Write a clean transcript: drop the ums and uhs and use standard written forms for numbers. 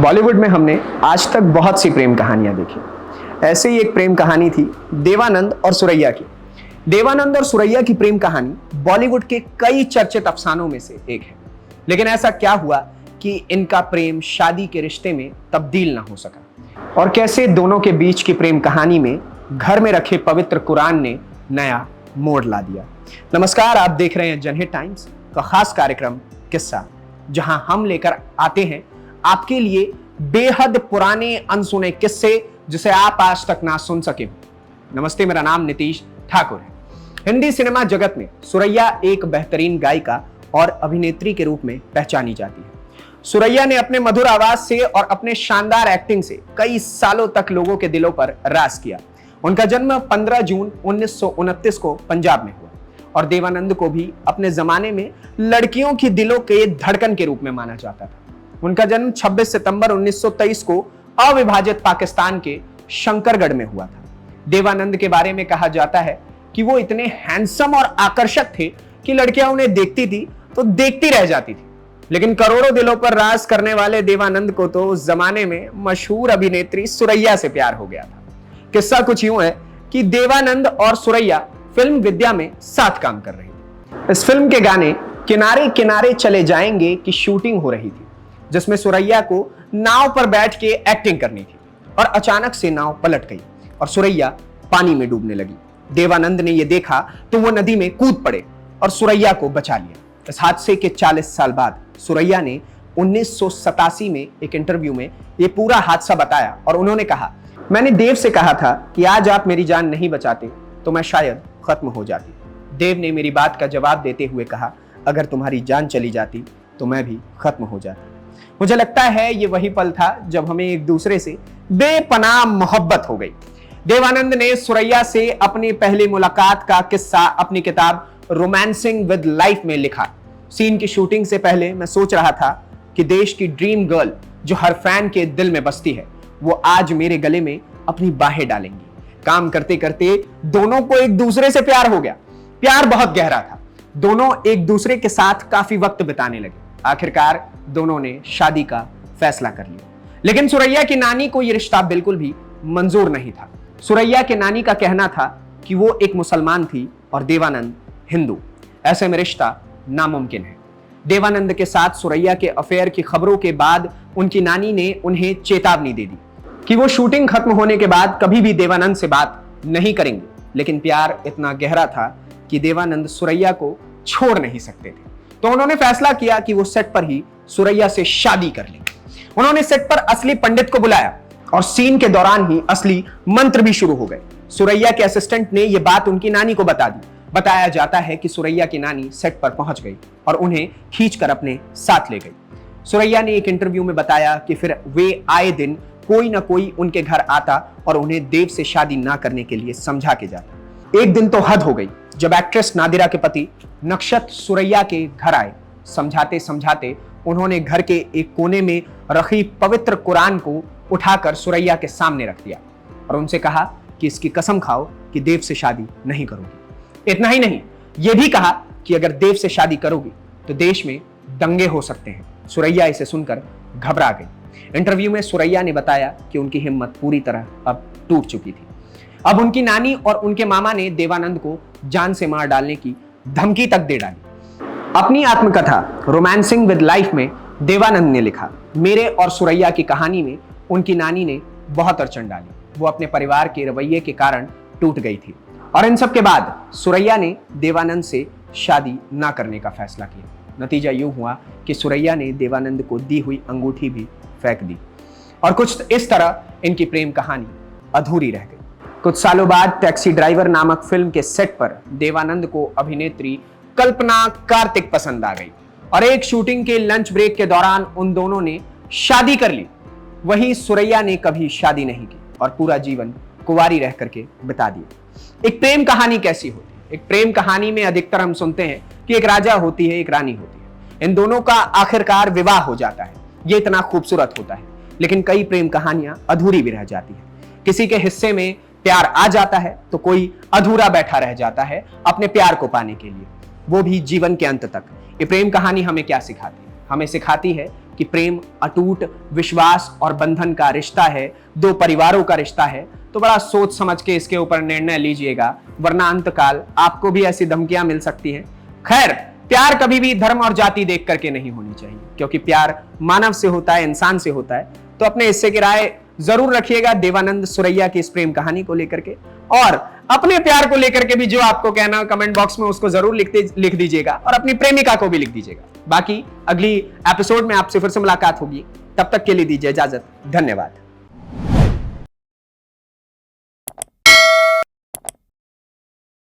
बॉलीवुड में हमने आज तक बहुत सी प्रेम कहानियां देखी। ऐसे ही एक प्रेम कहानी थी देवानंद और सुरैया की। देवानंद और सुरैया की प्रेम कहानी बॉलीवुड के कई चर्चित अफसानों में से एक है। लेकिन ऐसा क्या हुआ कि इनका प्रेम शादी के रिश्ते में तब्दील ना हो सका, और कैसे दोनों के बीच की प्रेम कहानी में घर में रखे पवित्र कुरान ने नया मोड़ ला दिया। नमस्कार, आप देख रहे हैं जनहित टाइम्स का खास कार्यक्रम किस्सा, जहां हम लेकर आते हैं आपके लिए बेहद पुराने अनसुने किस्से जिसे आप आज तक ना सुन सके। नमस्ते, मेरा नाम नीतीश ठाकुर है। हिंदी सिनेमा जगत में सुरैया एक बेहतरीन गायिका और अभिनेत्री के रूप में पहचानी जाती है। सुरैया ने अपने मधुर आवाज से और अपने शानदार एक्टिंग से कई सालों तक लोगों के दिलों पर राज किया। उनका जन्म 15 जून 1929 को पंजाब में हुआ, और देवानंद को भी अपने जमाने में लड़कियों की दिलों के धड़कन के रूप में माना जाता था। उनका जन्म 26 सितंबर 1923 को अविभाजित पाकिस्तान के शंकरगढ़ में हुआ था। देवानंद के बारे में कहा जाता है कि वो इतने हैंडसम और आकर्षक थे कि लड़कियां उन्हें देखती थी तो देखती रह जाती थी। लेकिन करोड़ों दिलों पर राज करने वाले देवानंद को तो उस जमाने में मशहूर अभिनेत्री सुरैया से प्यार हो गया था। किस्सा कुछ यूं है कि देवानंद और सुरैया फिल्म विद्या में साथ काम कर रही थी। इस फिल्म के गाने किनारे किनारे चले जाएंगे की शूटिंग हो रही थी, जिसमें सुरैया को नाव पर बैठ के एक्टिंग करनी थी, और अचानक से नाव पलट गई और सुरैया पानी में डूबने लगी। देवानंद ने यह देखा तो वो नदी में कूद पड़े और सुरैया को बचा लिया। इस हादसे के 40 साल बाद सुरैया ने 1987 में एक इंटरव्यू में यह पूरा हादसा बताया, और उन्होंने कहा, मैंने देव से कहा था कि आज आप मेरी जान नहीं बचाते तो मैं शायद खत्म हो जाती। देव ने मेरी बात का जवाब देते हुए कहा, अगर तुम्हारी जान चली जाती तो मैं भी खत्म हो जाता। मुझे लगता है ये वही पल था जब हमें एक दूसरे से बेपनाह मोहब्बत हो गई। देवानंद ने सुरैया से अपनी पहली मुलाकात का किस्सा अपनी किताब रोमांसिंग विद लाइफ में लिखा। सीन की शूटिंग से पहले मैं सोच रहा था कि देश की ड्रीम गर्ल जो हर फैन के दिल में बसती है, वो आज मेरे गले में अपनी बाहें डालेंगी। काम करते करते दोनों को एक दूसरे से प्यार हो गया। प्यार बहुत गहरा था। दोनों एक दूसरे के साथ काफी वक्त बिताने लगे। आखिरकार दोनों ने शादी का फैसला कर लिया। लेकिन सुरैया की नानी को यह रिश्ता बिल्कुल भी मंजूर नहीं था। सुरैया के नानी का कहना था कि वो एक मुसलमान थी और देवानंद हिंदू। ऐसे में रिश्ता नामुमकिन है। देवानंद के साथ सुरैया के अफेयर की खबरों के बाद उनकी नानी ने उन्हें चेतावनी दे दी कि वो शूटिंग खत्म होने के बाद कभी भी देवानंद से बात नहीं करेंगे। लेकिन प्यार इतना गहरा था कि देवानंद सुरैया को छोड़ नहीं सकते थे, तो उन्होंने फैसला किया कि वो सेट पर ही सुरैया से शादी कर लेंगे। उन्होंने सेट पर असली पंडित को बुलाया और सीन के दौरान ही असली मंत्र भी शुरू हो गए। सुरैया के असिस्टेंट ने यह बात उनकी नानी को बता दी। बताया जाता है कि सुरैया की नानी सेट पर पहुंच गई और उन्हें खींचकर अपने साथ ले गई। सुरैया ने एक इंटरव्यू में बताया कि फिर वे आए दिन कोई ना कोई उनके घर आता और उन्हें देव से शादी ना करने के लिए समझा के जाता। एक दिन तो हद हो गई जब एक्ट्रेस नादिरा के पति नक्षत सुरैया के घर आए। समझाते समझाते उन्होंने घर के एक कोने में रखी पवित्र कुरान को उठाकर सुरैया के सामने रख दिया और उनसे कहा कि इसकी कसम खाओ कि देव से शादी नहीं करोगी। इतना ही नहीं, यह भी कहा कि अगर देव से शादी करोगी तो देश में दंगे हो सकते हैं। सुरैया इसे सुनकर घबरा गई। इंटरव्यू में सुरैया ने बताया कि उनकी हिम्मत पूरी तरह अब टूट चुकी थी। अब उनकी नानी और उनके मामा ने देवानंद को जान से मार डालने की धमकी तक दे डाली। अपनी आत्मकथा रोमांसिंग विद लाइफ में देवानंद ने लिखा, मेरे और सुरैया की कहानी में उनकी नानी ने बहुत अड़चन डाली। वो अपने परिवार के रवैये के कारण टूट गई थी, और इन सब के बाद सुरैया ने देवानंद से शादी ना करने का फैसला किया। नतीजा यूं हुआ कि सुरैया ने देवानंद को दी हुई अंगूठी भी फेंक दी, और कुछ इस तरह इनकी प्रेम कहानी अधूरी रह गई। कुछ सालों बाद टैक्सी ड्राइवर नामक फिल्म के सेट पर देवानंद को अभिनेत्री कल्पना कार्तिक पसंद आ गई, और एक शूटिंग के लंच ब्रेक के दौरान उन दोनों ने शादी कर ली। वहीं सुरैया ने कभी शादी नहीं की और पूरा जीवन कुंवारी रह करके बिता दिया। एक प्रेम कहानी कैसी होती है? एक प्रेम कहानी में अधिकतर हम सुनते हैं कि एक राजा होती है, एक रानी होती है। इन दोनों का आखिरकार विवाह हो जाता है। ये इतना खूबसूरत होता है। लेकिन कई प्रेम कहानियां अधूरी भी रह जाती है। किसी के हिस्से में प्यार आ जाता है तो कोई अधूरा बैठा रह जाता है अपने प्यार को पाने के लिए, वो भी जीवन के अंत तक। ये प्रेम कहानी हमें क्या सिखाती है? हमें सिखाती है कि प्रेम अटूट विश्वास और बंधन का रिश्ता है, दो परिवारों का रिश्ता है। तो बड़ा सोच समझ के इसके ऊपर निर्णय लीजिएगा, वरना अंतकाल आपको भी ऐसी धमकियां मिल सकती हैं। खैर, प्यार कभी भी धर्म और जाति देख करके नहीं होनी चाहिए, क्योंकि प्यार मानव से होता है, इंसान से होता है। तो अपने हिस्से की राय जरूर रखिएगा देवानंद सुरैया की इस प्रेम कहानी को लेकर के, और अपने प्यार को लेकर के भी जो आपको कहना है कमेंट बॉक्स में उसको जरूर लिख दीजिएगा, और अपनी प्रेमिका को भी लिख दीजिएगा। बाकी अगली एपिसोड में आपसे फिर से मुलाकात होगी, तब तक के लिए दीजिए इजाजत। धन्यवाद।